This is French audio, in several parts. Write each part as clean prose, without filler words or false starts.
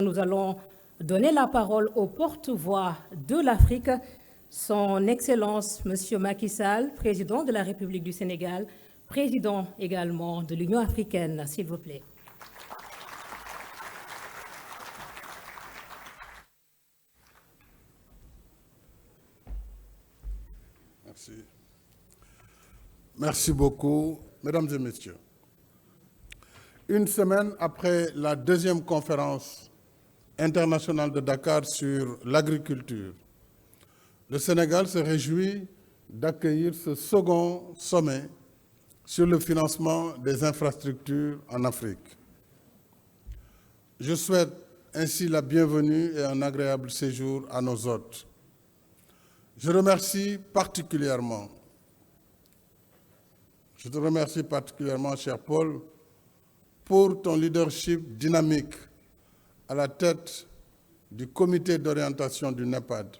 Nous allons donner la parole au porte-voix de l'Afrique, son Excellence M. Macky Sall, président de la République du Sénégal, président également de l'Union africaine, s'il vous plaît. Merci. Merci beaucoup, mesdames et messieurs. Une semaine après la deuxième conférence internationale de Dakar sur l'agriculture, le Sénégal se réjouit d'accueillir ce second sommet sur le financement des infrastructures en Afrique. Je souhaite ainsi la bienvenue et un agréable séjour à nos hôtes. Je te remercie particulièrement, cher Paul, pour ton leadership dynamique à la tête du comité d'orientation du NEPAD.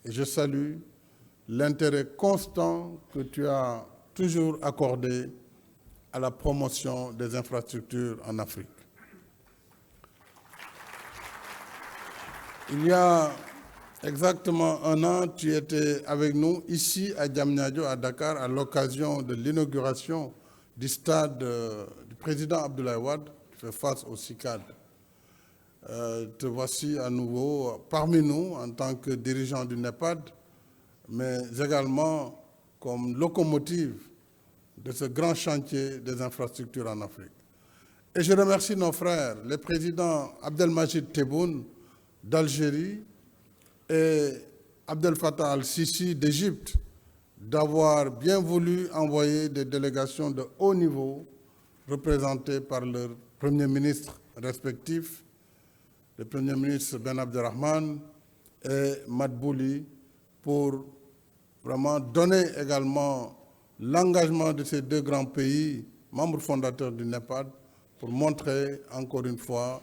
Et je salue l'intérêt constant que tu as toujours accordé à la promotion des infrastructures en Afrique. Il y a exactement un an, tu étais avec nous ici à Diamniadio, à Dakar, à l'occasion de l'inauguration du stade du président Abdoulaye Wade, qui fait face au CICAD. Te voici à nouveau parmi nous en tant que dirigeant du NEPAD, mais également comme locomotive de ce grand chantier des infrastructures en Afrique. Et je remercie nos frères, les présidents Abdelmajid Tebboune d'Algérie et Abdel Fattah al-Sisi d'Égypte d'avoir bien voulu envoyer des délégations de haut niveau représentées par leurs premiers ministres respectifs, le Premier ministre Ben Abderrahmane et Madbouli, pour vraiment donner également l'engagement de ces deux grands pays, membres fondateurs du NEPAD, pour montrer encore une fois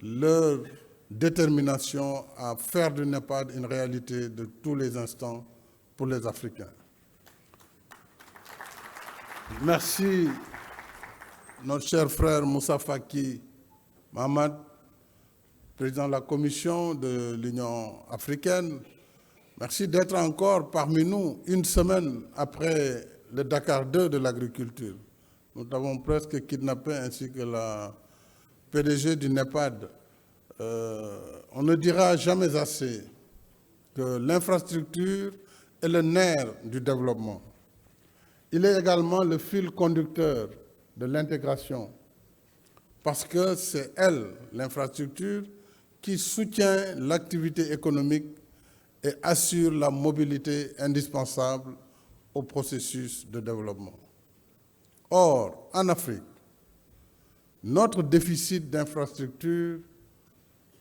leur détermination à faire du NEPAD une réalité de tous les instants pour les Africains. Merci, notre cher frère Moussa Faki Mahamad, président de la Commission de l'Union africaine. Merci d'être encore parmi nous une semaine après le Dakar 2 de l'agriculture. Nous t'avons presque kidnappé ainsi que la PDG du NEPAD. On ne dira jamais assez que l'infrastructure est le nerf du développement. Il est également le fil conducteur de l'intégration, parce que c'est elle, l'infrastructure, qui soutient l'activité économique et assure la mobilité indispensable au processus de développement. Or, en Afrique, notre déficit d'infrastructures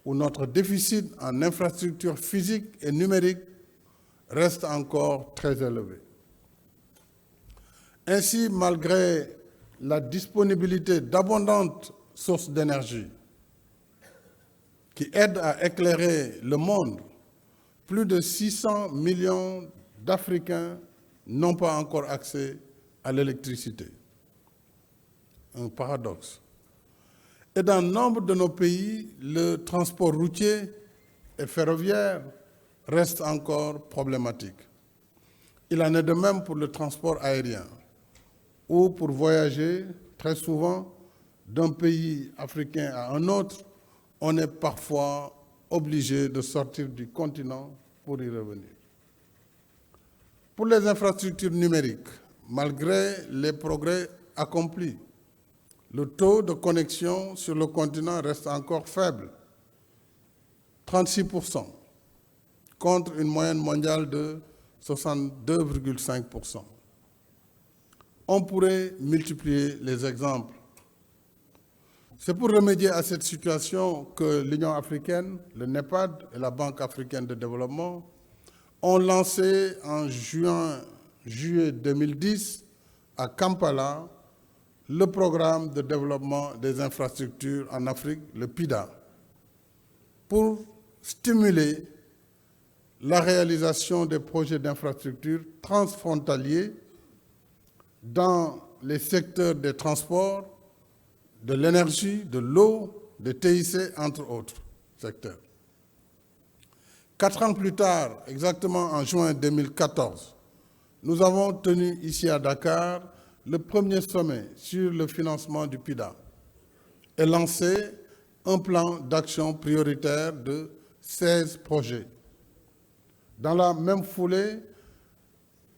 ou notre déficit en infrastructures physiques et numériques reste encore très élevé. Ainsi, malgré la disponibilité d'abondantes sources d'énergie qui aident à éclairer le monde, plus de 600 millions d'Africains n'ont pas encore accès à l'électricité. Un paradoxe. Et dans nombre de nos pays, le transport routier et ferroviaire reste encore problématique. Il en est de même pour le transport aérien, où pour voyager, très souvent, d'un pays africain à un autre, on est parfois obligé de sortir du continent pour y revenir. Pour les infrastructures numériques, malgré les progrès accomplis, le taux de connexion sur le continent reste encore faible, 36%, contre une moyenne mondiale de 62,5%. On pourrait multiplier les exemples. C'est pour remédier à cette situation que l'Union africaine, le NEPAD et la Banque africaine de développement ont lancé en juillet 2010 à Kampala le programme de développement des infrastructures en Afrique, le PIDA, pour stimuler la réalisation des projets d'infrastructures transfrontaliers dans les secteurs des transports, de l'énergie, de l'eau, des TIC, entre autres. secteur. 4 ans plus tard, exactement en juin 2014, nous avons tenu ici à Dakar le premier sommet sur le financement du PIDA et lancé un plan d'action prioritaire de 16 projets. Dans la même foulée,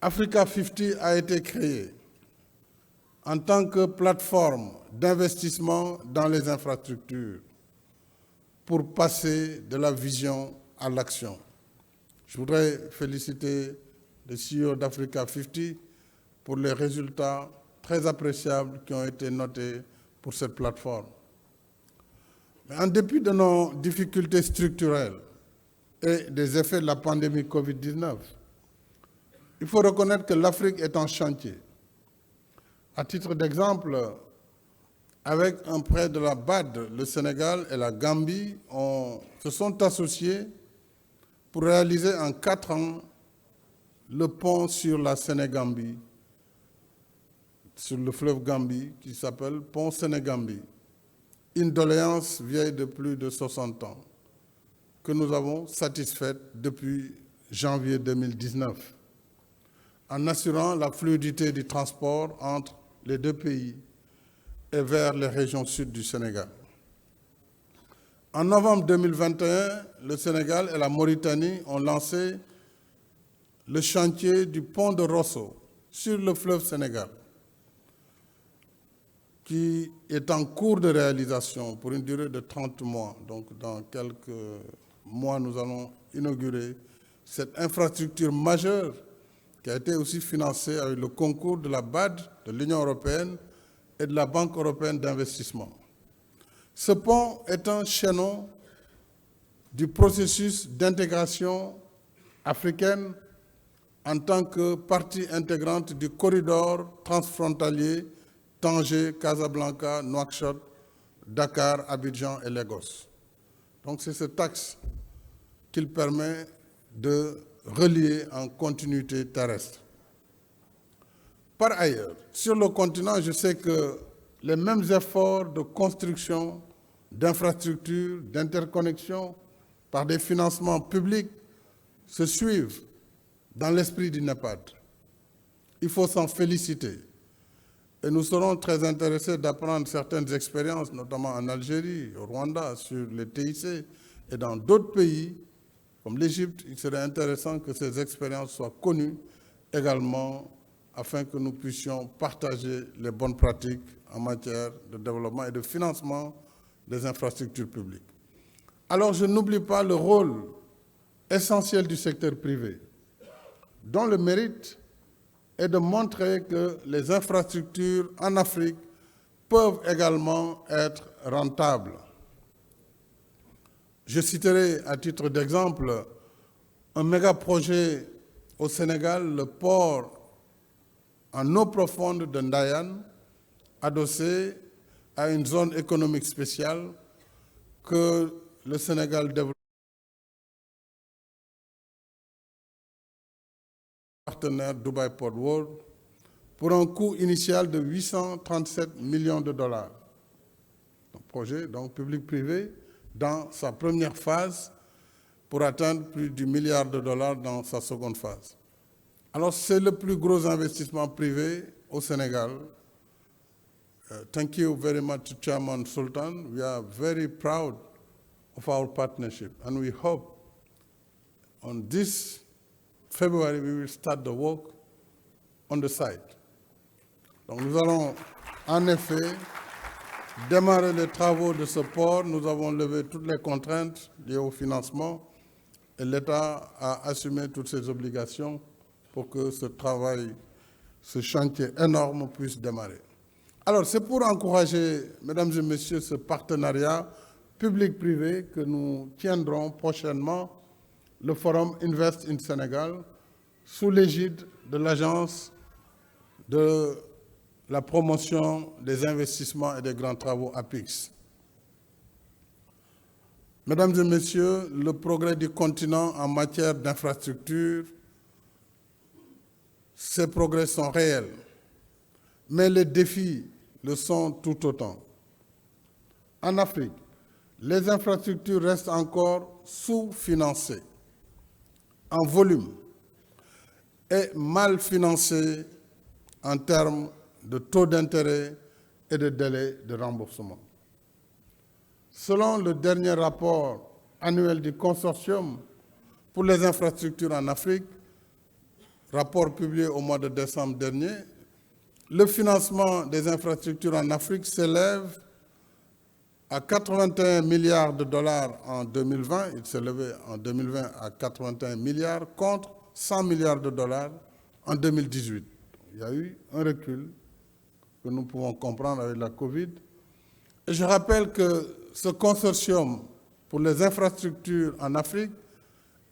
Africa 50 a été créé en tant que plateforme d'investissement dans les infrastructures pour passer de la vision à l'action. Je voudrais féliciter le CEO d'Africa 50 pour les résultats très appréciables qui ont été notés pour cette plateforme. Mais en dépit de nos difficultés structurelles et des effets de la pandémie Covid-19, il faut reconnaître que l'Afrique est en chantier. À titre d'exemple, avec un prêt de la BAD, le Sénégal et la Gambie se sont associés pour réaliser en 4 ans le pont sur la Sénégambie, sur le fleuve Gambie, qui s'appelle Pont Sénégambie, une doléance vieille de plus de 60 ans, que nous avons satisfaite depuis janvier 2019, en assurant la fluidité du transport entre les deux pays et vers les régions sud du Sénégal. En novembre 2021, le Sénégal et la Mauritanie ont lancé le chantier du pont de Rosso sur le fleuve Sénégal, qui est en cours de réalisation pour une durée de 30 mois. Donc, dans quelques mois, nous allons inaugurer cette infrastructure majeure qui a été aussi financée avec le concours de la BAD, de l'Union européenne et de la Banque européenne d'investissement. Ce pont est un chaînon du processus d'intégration africaine en tant que partie intégrante du corridor transfrontalier Tanger, Casablanca, Nouakchott, Dakar, Abidjan et Lagos. Donc c'est cet axe qu'il permet de relier en continuité terrestre. Par ailleurs, sur le continent, je sais que les mêmes efforts de construction, d'infrastructures, d'interconnexion par des financements publics se suivent dans l'esprit du NEPAD. Il faut s'en féliciter. Et nous serons très intéressés d'apprendre certaines expériences, notamment en Algérie, au Rwanda, sur les TIC et dans d'autres pays, comme l'Égypte. Il serait intéressant que ces expériences soient connues également afin que nous puissions partager les bonnes pratiques en matière de développement et de financement des infrastructures publiques. Alors, je n'oublie pas le rôle essentiel du secteur privé, dont le mérite est de montrer que les infrastructures en Afrique peuvent également être rentables. Je citerai à titre d'exemple un méga-projet au Sénégal, le port en eau profonde de Ndayane, adossé à une zone économique spéciale que le Sénégal développe. Partenaire Dubai Port World pour un coût initial de 837 millions de dollars. Un projet donc public-privé dans sa première phase pour atteindre plus du milliard de dollars dans sa seconde phase. Alors c'est le plus gros investissement privé au Sénégal. Thank you very much to Chairman Sultan. We are very proud of our partnership and we hope on this February, we will start the work on the site. Donc nous allons en effet démarrer les travaux de ce port. Nous avons levé toutes les contraintes liées au financement et l'État a assumé toutes ses obligations pour que ce travail, ce chantier énorme puisse démarrer. Alors c'est pour encourager, mesdames et messieurs, ce partenariat public-privé que nous tiendrons prochainement le forum Invest in Sénégal, sous l'égide de l'Agence de la promotion des investissements et des grands travaux APIX. Mesdames et messieurs, le progrès du continent en matière d'infrastructure, ces progrès sont réels, mais les défis le sont tout autant. En Afrique, les infrastructures restent encore sous-financées en volume et mal financées en termes de taux d'intérêt et de délai de remboursement. Selon le dernier rapport annuel du Consortium pour les infrastructures en Afrique, rapport publié au mois de décembre dernier, le financement des infrastructures en Afrique s'élève à 81 milliards de dollars en 2020. Il s'est levé en 2020 à 81 milliards contre 100 milliards de dollars en 2018. Il y a eu un recul que nous pouvons comprendre avec la Covid. Et je rappelle que ce consortium pour les infrastructures en Afrique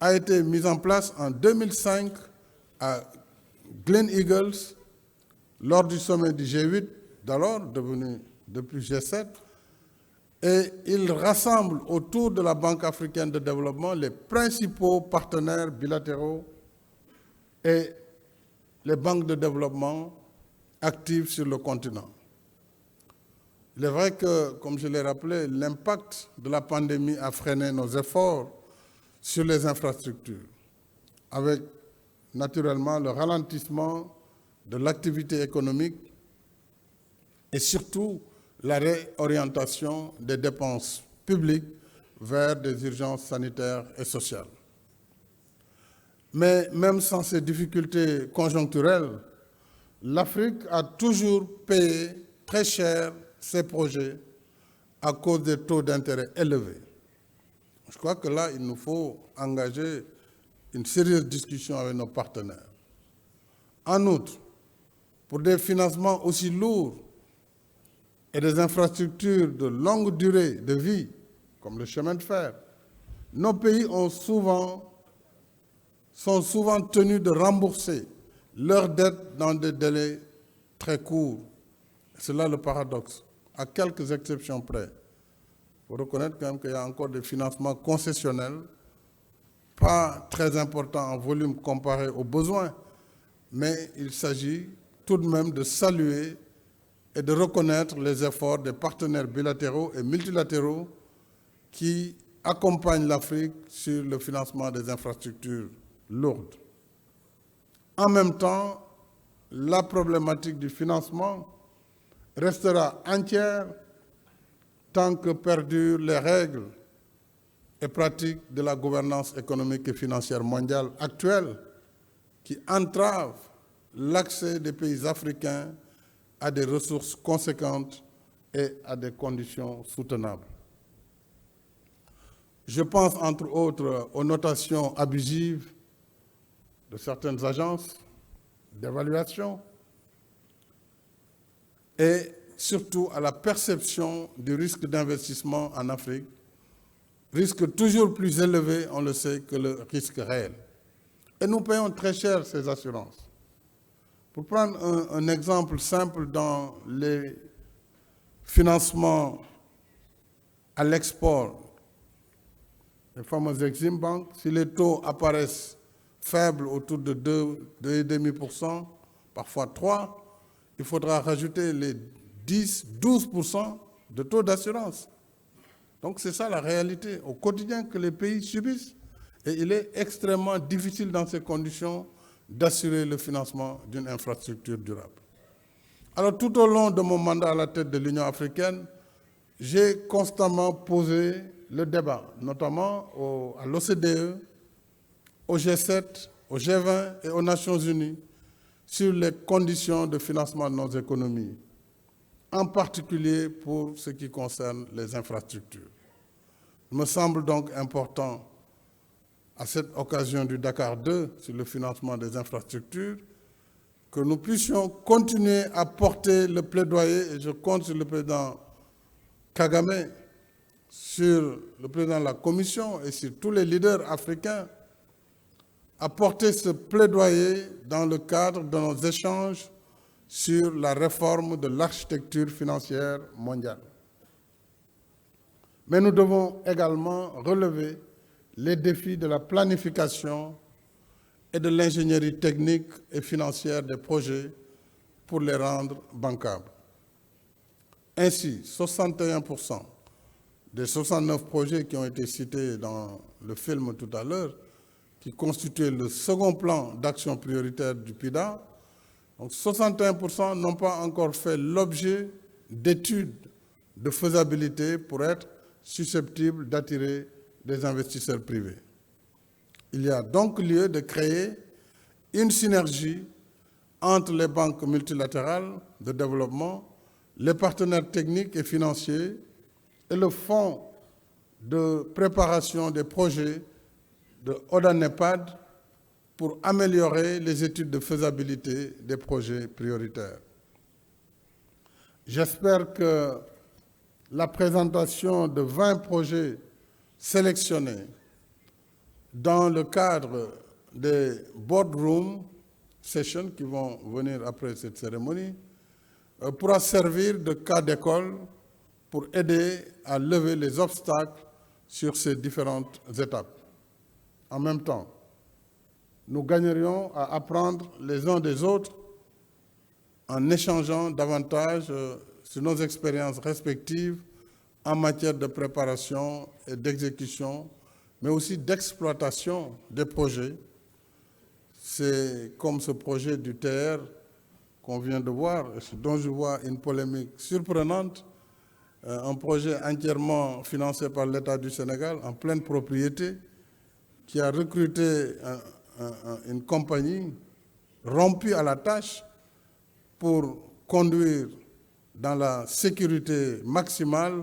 a été mis en place en 2005 à Glen Eagles lors du sommet du G8 d'alors, devenu depuis G7, et il rassemble autour de la Banque africaine de développement les principaux partenaires bilatéraux et les banques de développement actives sur le continent. Il est vrai que, comme je l'ai rappelé, l'impact de la pandémie a freiné nos efforts sur les infrastructures, avec naturellement le ralentissement de l'activité économique et surtout la réorientation des dépenses publiques vers des urgences sanitaires et sociales. Mais même sans ces difficultés conjoncturelles, l'Afrique a toujours payé très cher ses projets à cause des taux d'intérêt élevés. Je crois que là, il nous faut engager une sérieuse discussion avec nos partenaires. En outre, pour des financements aussi lourds et des infrastructures de longue durée de vie, comme le chemin de fer, nos pays sont souvent tenus de rembourser leurs dettes dans des délais très courts. C'est là le paradoxe, à quelques exceptions près. Il faut reconnaître quand même qu'il y a encore des financements concessionnels, pas très importants en volume comparé aux besoins, mais il s'agit tout de même de saluer et de reconnaître les efforts des partenaires bilatéraux et multilatéraux qui accompagnent l'Afrique sur le financement des infrastructures lourdes. En même temps, la problématique du financement restera entière tant que perdurent les règles et pratiques de la gouvernance économique et financière mondiale actuelle qui entravent l'accès des pays africains à des ressources conséquentes et à des conditions soutenables. Je pense entre autres aux notations abusives de certaines agences d'évaluation et surtout à la perception du risque d'investissement en Afrique, risque toujours plus élevé, on le sait, que le risque réel. Et nous payons très cher ces assurances. Pour prendre un exemple simple dans les financements à l'export, les fameux Exim Bank, si les taux apparaissent faibles autour de 2,5%, parfois 3%, il faudra rajouter les 10-12% de taux d'assurance. Donc c'est ça la réalité au quotidien que les pays subissent. Et il est extrêmement difficile dans ces conditions d'assurer le financement d'une infrastructure durable. Alors tout au long de mon mandat à la tête de l'Union africaine, j'ai constamment posé le débat, notamment à l'OCDE, au G7, au G20 et aux Nations Unies, sur les conditions de financement de nos économies, en particulier pour ce qui concerne les infrastructures. Il me semble donc important, à cette occasion du Dakar 2 sur le financement des infrastructures, que nous puissions continuer à porter le plaidoyer, et je compte sur le président Kagame, sur le président de la Commission et sur tous les leaders africains, à porter ce plaidoyer dans le cadre de nos échanges sur la réforme de l'architecture financière mondiale. Mais nous devons également relever les défis de la planification et de l'ingénierie technique et financière des projets pour les rendre bancables. Ainsi, 61% des 69 projets qui ont été cités dans le film tout à l'heure, qui constituaient le second plan d'action prioritaire du PIDA, donc 61% n'ont pas encore fait l'objet d'études de faisabilité pour être susceptibles d'attirer des investisseurs privés. Il y a donc lieu de créer une synergie entre les banques multilatérales de développement, les partenaires techniques et financiers et le fonds de préparation des projets de ODA-NEPAD pour améliorer les études de faisabilité des projets prioritaires. J'espère que la présentation de 20 projets sélectionnés dans le cadre des boardroom sessions qui vont venir après cette cérémonie pourra servir de cas d'école pour aider à lever les obstacles sur ces différentes étapes. En même temps, nous gagnerions à apprendre les uns des autres en échangeant davantage sur nos expériences respectives en matière de préparation et d'exécution, mais aussi d'exploitation des projets. C'est comme ce projet du TR qu'on vient de voir, dont je vois une polémique surprenante, un projet entièrement financé par l'État du Sénégal, en pleine propriété, qui a recruté une compagnie rompue à la tâche pour conduire dans la sécurité maximale,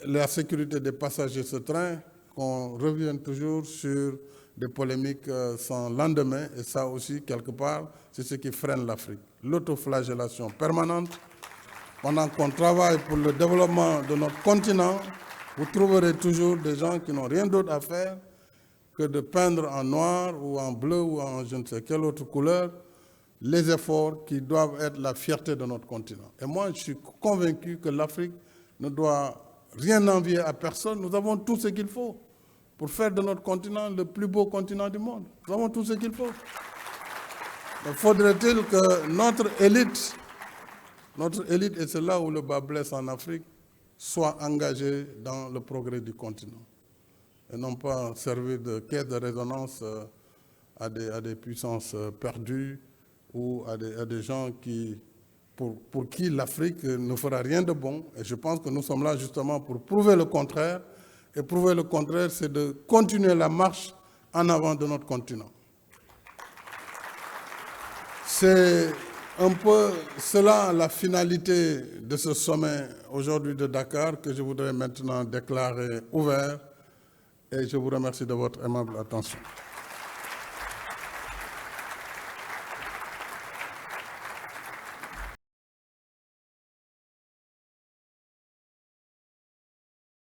la sécurité des passagers de ce train, qu'on revienne toujours sur des polémiques sans lendemain, et ça aussi, quelque part, c'est ce qui freine l'Afrique. L'autoflagellation permanente. Pendant qu'on travaille pour le développement de notre continent, vous trouverez toujours des gens qui n'ont rien d'autre à faire que de peindre en noir ou en bleu ou en je ne sais quelle autre couleur les efforts qui doivent être la fierté de notre continent. Et moi, je suis convaincu que l'Afrique ne doit rien envier à personne. Nous avons tout ce qu'il faut pour faire de notre continent le plus beau continent du monde. Nous avons tout ce qu'il faut. Mais faudrait-il que notre élite, et c'est là où le bas blesse en Afrique, soit engagée dans le progrès du continent et non pas servir de caisse de résonance à des puissances perdues ou à des gens pour qui l'Afrique ne fera rien de bon. Et je pense que nous sommes là justement pour prouver le contraire. Et prouver le contraire, c'est de continuer la marche en avant de notre continent. C'est un peu cela la finalité de ce sommet aujourd'hui de Dakar que je voudrais maintenant déclarer ouvert. Et je vous remercie de votre aimable attention.